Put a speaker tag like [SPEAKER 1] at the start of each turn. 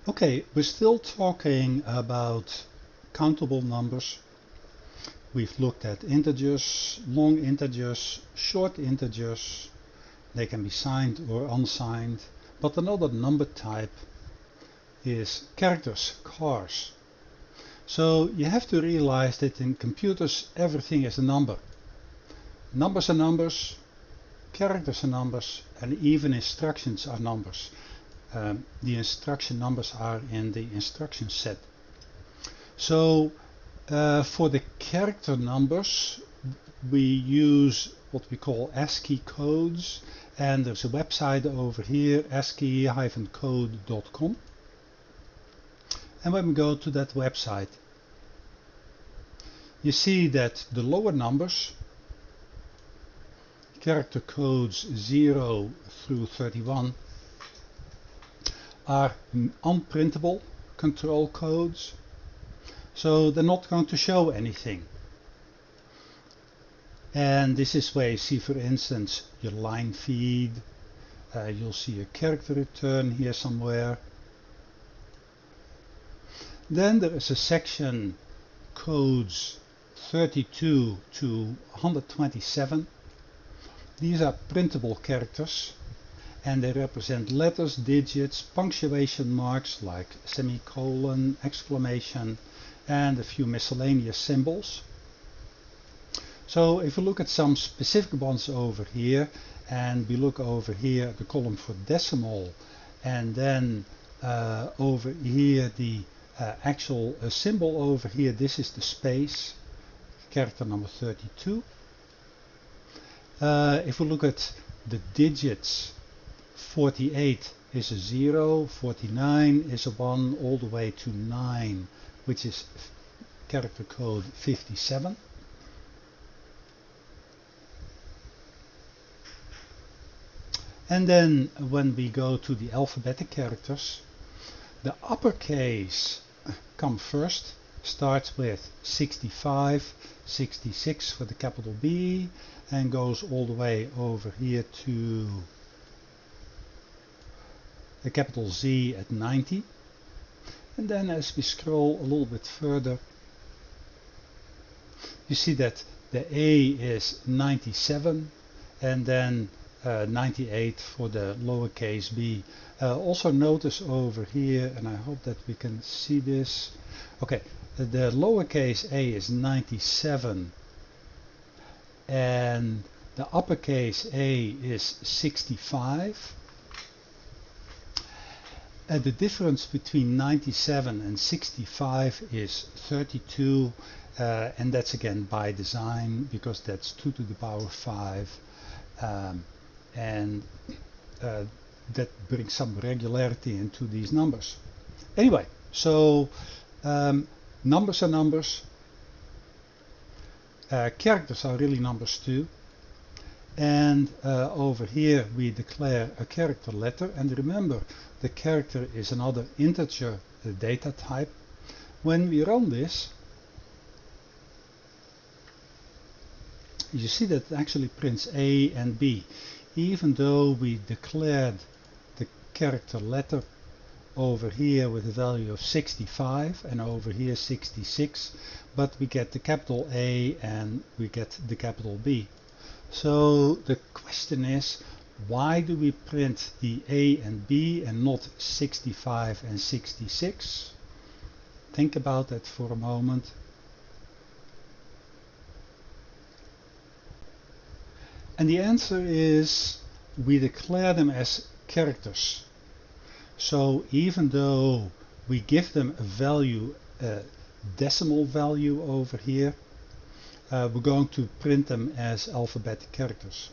[SPEAKER 1] Okay, we're still talking about countable numbers. We've looked at integers, long integers, short integers. They can be signed or unsigned. But another number type is characters, chars. So you have to realize that in computers everything is a number. Numbers are numbers, characters are numbers, and even instructions are numbers. The instruction numbers are in the instruction set. So for the character numbers we use what we call ASCII codes, and there's a website over here, ascii-code.com. And when we go to that website, you see that the lower numbers, character codes 0 through 31, are unprintable control codes, so they're not going to show anything. And this is where you see, for instance, your line feed. You'll see a character return here somewhere. Then there is a section codes 32 to 127. These are printable characters, and they represent letters, digits, punctuation marks like semicolon, exclamation, and a few miscellaneous symbols. So if we look at some specific ones over here, and we look over here at the column for decimal, and then over here the actual symbol over here, this is the space, character number 32. If we look at the digits, 48 is a 0, 49 is a 1, all the way to 9, which is character code 57. And then when we go to the alphabetic characters, the uppercase come first, starts with 65, 66 for the capital B, and goes all the way over here to the capital Z at 90. And then as we scroll a little bit further, you see that the A is 97, and then 98 for the lowercase b. Also notice over here, and I hope that we can see this. Okay, the lowercase a is 97, and the uppercase A is 65. The difference between 97 and 65 is 32, and that's again by design, because that's 2 to the power 5, and that brings some regularity into these numbers. Anyway, so numbers are numbers, characters are really numbers too, and over here we declare a character letter, and remember, the character is another integer data type. When we run this, you see that it actually prints A and B, even though we declared the character letter over here with a value of 65 and over here 66, but we get the capital A and we get the capital B. So the question is, why do we print the A and B and not 65 and 66? Think about that for a moment. And the answer is, we declare them as characters. So even though we give them a value, a decimal value over here, we're going to print them as alphabetic characters.